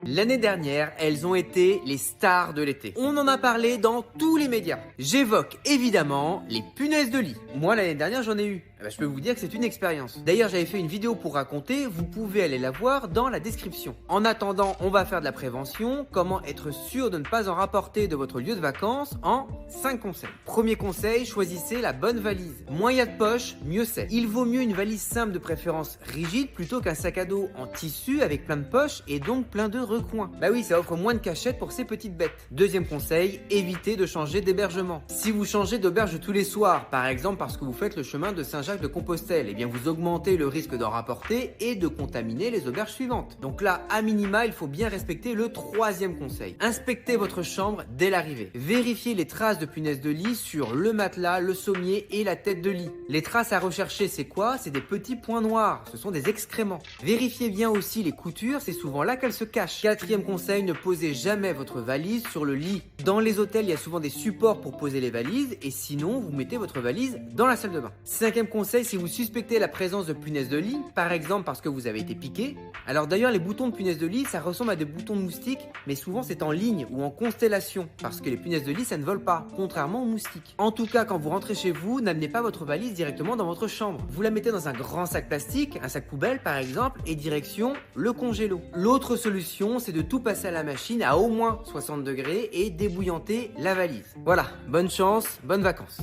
L'année dernière, elles ont été les stars de l'été. On en a parlé dans tous les médias. J'évoque évidemment les punaises de lit. Moi, l'année dernière, j'en ai eu. Je peux vous dire que c'est une expérience. D'ailleurs, j'avais fait une vidéo pour raconter, vous pouvez aller la voir dans la description. En attendant, on va faire de la prévention, comment être sûr de ne pas en rapporter de votre lieu de vacances en 5 conseils. Premier conseil, choisissez la bonne valise. Moins il y a de poches, mieux c'est. Il vaut mieux une valise simple de préférence rigide plutôt qu'un sac à dos en tissu avec plein de poches et donc plein de recoins. Bah oui, ça offre moins de cachettes pour ces petites bêtes. Deuxième conseil, évitez de changer d'hébergement. Si vous changez d'auberge tous les soirs, par exemple parce que vous faites le chemin de Saint-Jacques-de-Compostelle, eh bien vous augmentez le risque d'en rapporter et de contaminer les auberges suivantes. Donc là, à minima, il faut bien respecter le troisième conseil. Inspectez votre chambre dès l'arrivée. Vérifiez les traces de punaises de lit sur le matelas, le sommier et la tête de lit. Les traces à rechercher, c'est quoi? C'est des petits points noirs, ce sont des excréments. Vérifiez bien aussi les coutures, c'est souvent là qu'elles se cachent. Quatrième conseil, ne posez jamais votre valise sur le lit. Dans les hôtels, il y a souvent des supports pour poser les valises et sinon, vous mettez votre valise dans la salle de bain. Cinquième conseil, si vous suspectez la présence de punaises de lit, par exemple parce que vous avez été piqué. Alors d'ailleurs, les boutons de punaises de lit, ça ressemble à des boutons de moustiques, mais souvent c'est en ligne ou en constellation parce que les punaises de lit, ça ne vole pas, contrairement aux moustiques. En tout cas, quand vous rentrez chez vous, n'amenez pas votre valise directement dans votre chambre. Vous la mettez dans un grand sac plastique, un sac poubelle par exemple, et direction le congélo. L'autre solution, c'est de tout passer à la machine à au moins 60 degrés et débouillanter la valise. Voilà, bonne chance, bonnes vacances.